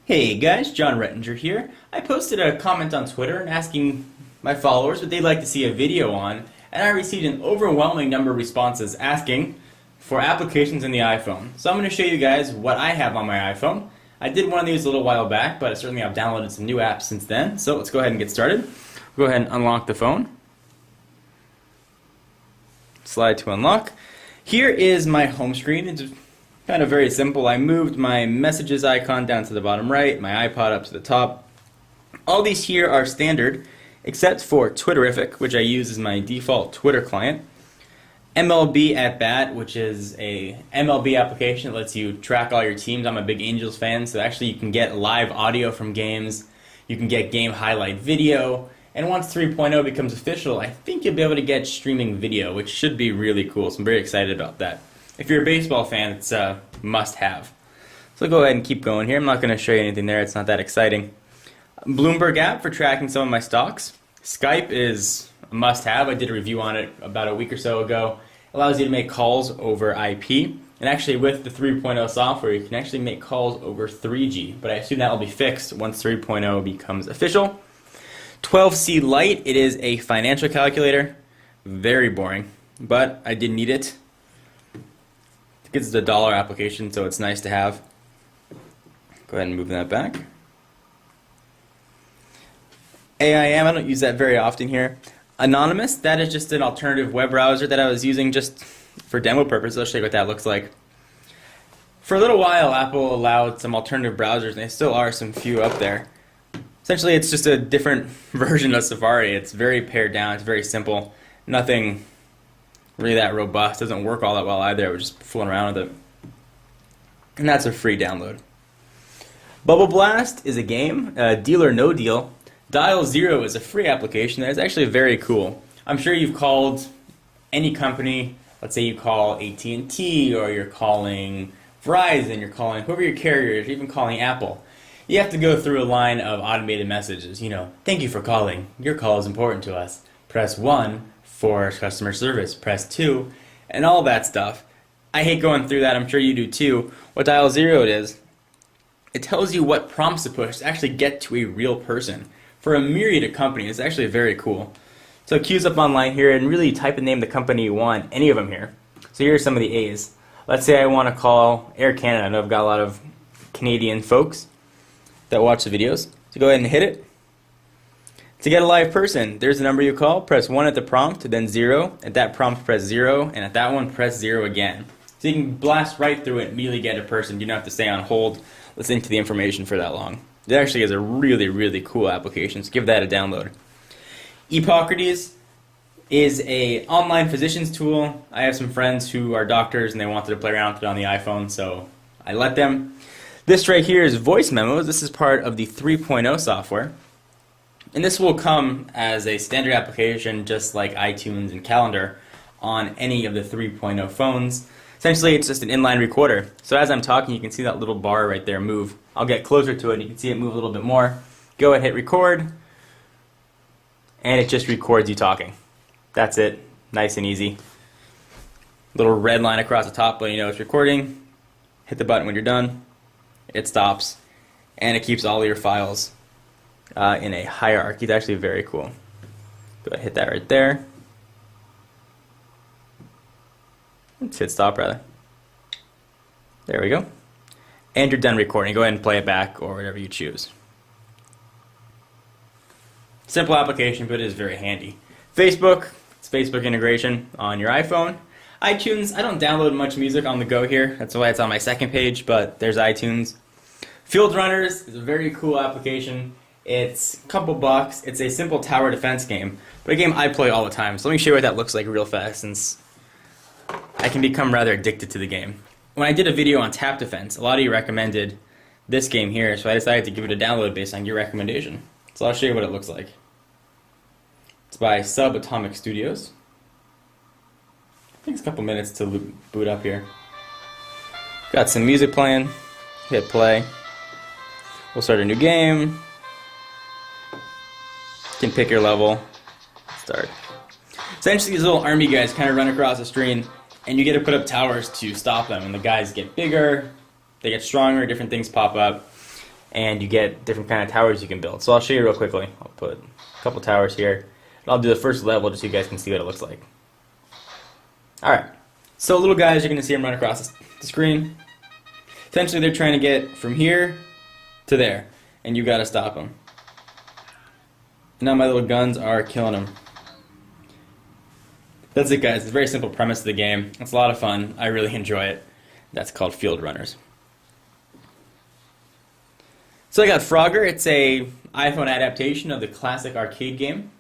Hey guys, John Rettinger here. I posted a comment on Twitter and asking my followers what they'd like to see a video on, and I received an overwhelming number of responses asking for applications in the iPhone. So I'm going to show you guys what I have on my iPhone. I did one of these a little while back, but certainly I've downloaded some new apps since then. So let's go ahead and get started. Go ahead and unlock the phone. Slide to unlock. Here is my home screen. It's kind of very simple. I moved my messages icon down to the bottom right, my iPod up to the top. All these here are standard, except for Twitterific, which I use as my default Twitter client. MLB at Bat, which is a MLB application that lets you track all your teams. I'm a big Angels fan, so actually you can get live audio from games. You can get game highlight video. And once 3.0 becomes official, I think you'll be able to get streaming video, which should be really cool. So I'm very excited about that. If you're a baseball fan, it's a must-have. So go ahead and keep going here. I'm not going to show you anything there. It's not that exciting. Bloomberg app for tracking some of my stocks. Skype is a must-have. I did a review on it about a week or so ago. It allows you to make calls over IP. And actually with the 3.0 software, you can actually make calls over 3G. But I assume that will be fixed once 3.0 becomes official. 12C Lite, it is a financial calculator. Very boring, but I did need it. It's a dollar application, so it's nice to have. Go ahead and move that back. AIM, I don't use that very often here. Anonymous, that is just an alternative web browser that I was using just for demo purposes. I'll show you what that looks like. For a little while, Apple allowed some alternative browsers, and there still are some few up there. Essentially, it's just a different version of Safari. It's very pared down, it's very simple. Nothing really that robust. Doesn't work all that well either. I was just fooling around with it. And that's a free download. Bubble Blast is a game, Deal or No Deal. Dial Zero is a free application that is actually very cool. I'm sure you've called any company. Let's say you call AT&T, or you're calling Verizon, you're calling whoever your carrier is, you're even calling Apple. You have to go through a line of automated messages. You know, thank you for calling. Your call is important to us. Press 1 for customer service, press 2, and all that stuff. I hate going through that, I'm sure you do too. What Dial Zero is, it tells you what prompts to push to actually get to a real person. For a myriad of companies, it's actually very cool. So queues up online here and really type the name of the company you want, any of them here. So here are some of the A's. Let's say I want to call Air Canada. I know I've got a lot of Canadian folks that watch the videos. So go ahead and hit it. To get a live person, there's the number you call. Press 1 at the prompt, then 0. At that prompt, press 0. And at that one, press 0 again. So you can blast right through it and immediately get a person. You don't have to stay on hold listening to the information for that long. It actually is a really, really cool application. So give that a download. Epocrates is an online physician's tool. I have some friends who are doctors and they wanted to play around with it on the iPhone, so I let them. This right here is voice memos. This is part of the 3.0 software. And this will come as a standard application just like iTunes and Calendar on any of the 3.0 phones. Essentially, it's just an inline recorder. So as I'm talking, you can see that little bar right there move. I'll get closer to it and you can see it move a little bit more. Go ahead, hit record, and it just records you talking. That's it. Nice and easy. Little red line across the top letting you know it's recording. Hit the button when you're done. It stops, and it keeps all your files in a hierarchy. It's actually very cool. Go ahead and hit that right there. Let's hit stop rather. There we go. And you're done recording. Go ahead and play it back or whatever you choose. Simple application, but it is very handy. Facebook, it's Facebook integration on your iPhone. iTunes, I don't download much music on the go here. That's why it's on my second page, but there's iTunes. Field Runners is a very cool application. It's a couple bucks. It's a simple tower defense game, but a game I play all the time. So let me show you what that looks like real fast, since I can become rather addicted to the game. When I did a video on tap defense, a lot of you recommended this game here, so I decided to give it a download based on your recommendation. So I'll show you what it looks like. It's by Subatomic Studios. I think it's a couple minutes to boot up here. Got some music playing. Hit play. We'll start a new game. You can pick your level. Start. Essentially, these little army guys kind of run across the screen, and you get to put up towers to stop them. And the guys get bigger, they get stronger, different things pop up. and you get different kind of towers you can build. So I'll show you real quickly. I'll put a couple towers here. And I'll do the first level just so you guys can see what it looks like. Alright, so little guys, you're going to see them run across the screen. Essentially, they're trying to get from here to there, and you got to stop them. Now my little guns are killing them. That's it, guys. It's a very simple premise of the game. It's a lot of fun. I really enjoy it. That's called Field Runners. So I got Frogger. It's a iPhone adaptation of the classic arcade game.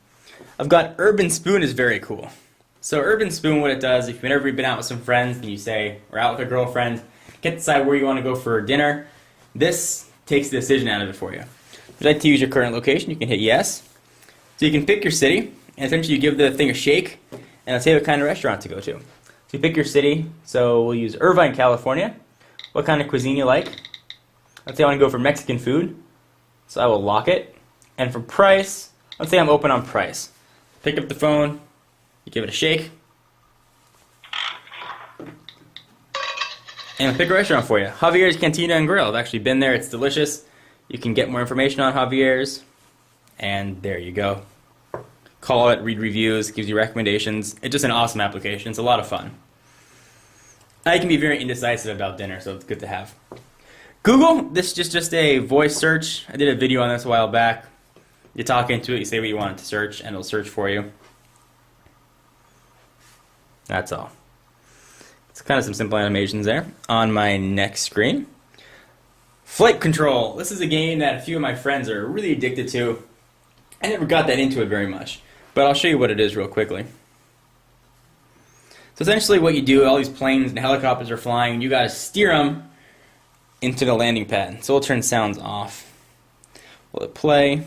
I've got Urban Spoon is very cool. So Urban Spoon, what it does, if you've ever been out with some friends and you say, or out with a girlfriend, get to decide where you want to go for dinner, this takes the decision out of it for you. If you'd like to use your current location, you can hit yes. So you can pick your city, and essentially you give the thing a shake, and it'll tell you what kind of restaurant to go to. So you pick your city, so we'll use Irvine, California. What kind of cuisine you like? Let's say I want to go for Mexican food, so I will lock it. And for price, let's say I'm open on price. Pick up the phone, you give it a shake, and I'll pick a restaurant for you. Javier's Cantina and Grill. I've actually been there, it's delicious. You can get more information on Javier's, and there you go. Call it, read reviews, gives you recommendations. It's just an awesome application. It's a lot of fun. I can be very indecisive about dinner, so it's good to have. Google, this is just a voice search. I did a video on this a while back. You talk into it, you say what you want it to search, and it'll search for you. That's all. It's kind of some simple animations there. On my next screen, Flight Control. This is a game that a few of my friends are really addicted to. I never got that into it very much, but I'll show you what it is real quickly. So essentially what you do, all these planes and helicopters are flying, you gotta steer them into the landing pad. So we'll turn sounds off. Will it play?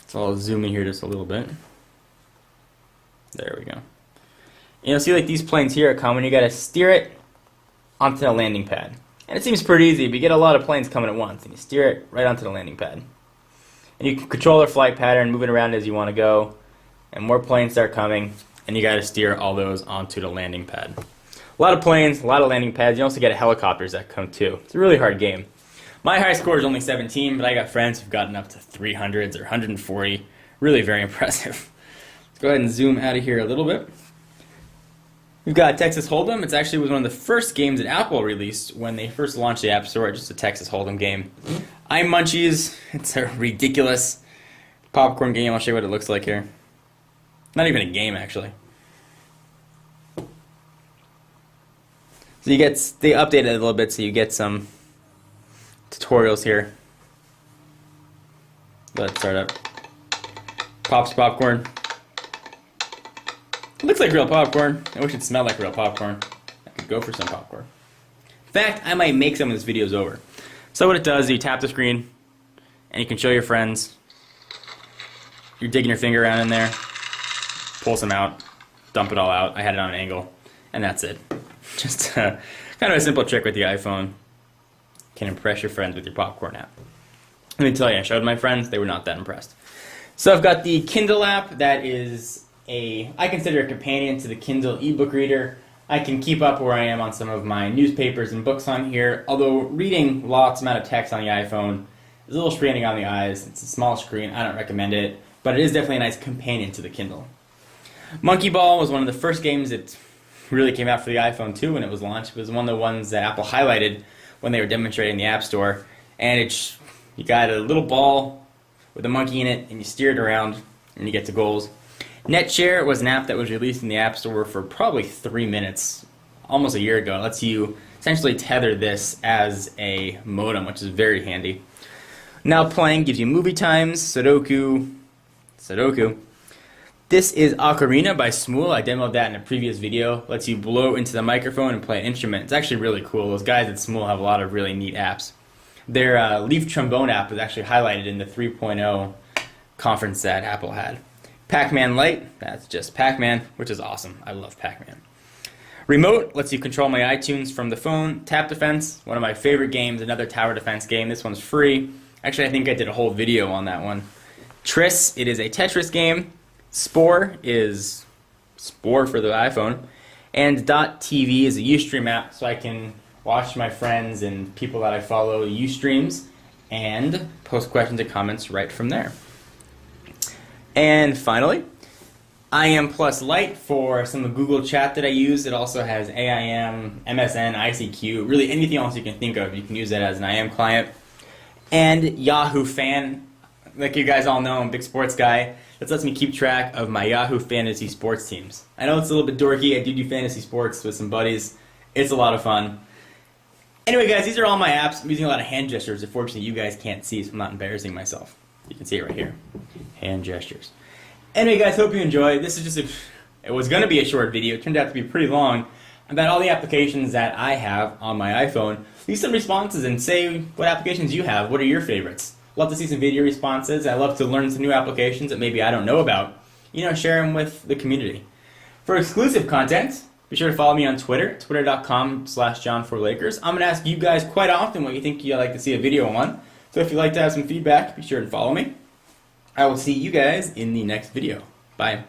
So I'll zoom in here just a little bit. There we go. And you'll see like these planes here are coming, you gotta steer it onto the landing pad. And it seems pretty easy, but you get a lot of planes coming at once, and you steer it right onto the landing pad. And you can control their flight pattern, move it around as you want to go, and more planes start coming, and you got to steer all those onto the landing pad. A lot of planes, a lot of landing pads. You also get helicopters that come too. It's a really hard game. My high score is only 17, but I got friends who've gotten up to 300s or 140. Really very impressive. Let's go ahead and zoom out of here a little bit. We've got Texas Hold'em. It's actually was one of the first games that Apple released when they first launched the App Store, just a Texas Hold'em game. iMunchies. It's a ridiculous popcorn game. I'll show you what it looks like here. Not even a game, actually. So they updated it a little bit, so you get some tutorials here. Let it start up. Pops popcorn. It looks like real popcorn. I wish it smelled like real popcorn. I could go for some popcorn. In fact, I might make some of this videos over. So what it does is you tap the screen, and you can show your friends. You're digging your finger around in there, pull some out, dump it all out. I had it on an angle, and that's it. Just kind of a simple trick with the iPhone. Can impress your friends with your popcorn app. Let me tell you, I showed my friends, they were not that impressed. So I've got the Kindle app that is I consider a companion to the Kindle ebook reader. I can keep up where I am on some of my newspapers and books on here, although reading lots amount of text on the iPhone is a little straining on the eyes. It's a small screen, I don't recommend it, but it is definitely a nice companion to the Kindle. Monkey Ball was one of the first games that really came out for the iPhone 2 when it was launched. It was one of the ones that Apple highlighted when they were demonstrating the App Store, and you got a little ball with a monkey in it, and you steer it around, and you get to goals. NetShare was an app that was released in the App Store for probably 3 minutes, almost a year ago. It lets you essentially tether this as a modem, which is very handy. Now Playing gives you movie times, Sudoku. This is Ocarina by Smool. I demoed that in a previous video. Lets you blow into the microphone and play an instrument. It's actually really cool. Those guys at Smool have a lot of really neat apps. Their Leaf Trombone app was actually highlighted in the 3.0 conference that Apple had. Pac-Man Lite, that's just Pac-Man, which is awesome. I love Pac-Man. Remote lets you control my iTunes from the phone. Tap Defense, one of my favorite games, another tower defense game. This one's free. Actually, I think I did a whole video on that one. Tris, it is a Tetris game. Spore is Spore for the iPhone. And .tv is a Ustream app, so I can watch my friends and people that I follow use streams, and post questions and comments right from there. And finally, IM Plus Lite for some of Google Chat that I use. It also has AIM, MSN, ICQ, really anything else you can think of. You can use that as an IM client. And Yahoo Fan, like you guys all know, I'm a big sports guy. This lets me keep track of my Yahoo Fantasy sports teams. I know it's a little bit dorky. I do fantasy sports with some buddies. It's a lot of fun. Anyway, guys, these are all my apps. I'm using a lot of hand gestures. Unfortunately, you guys can't see, so I'm not embarrassing myself. You can see it right here. Hand gestures. Anyway, guys, hope you enjoyed. This is just it was going to be a short video. It turned out to be pretty long about all the applications that I have on my iPhone. Leave some responses and say what applications you have. What are your favorites? Love to see some video responses. I love to learn some new applications that maybe I don't know about. You know, share them with the community. For exclusive content, be sure to follow me on Twitter, twitter.com/John4Lakers. I'm going to ask you guys quite often what you think you'd like to see a video on. So if you'd like to have some feedback, be sure to follow me. I will see you guys in the next video. Bye.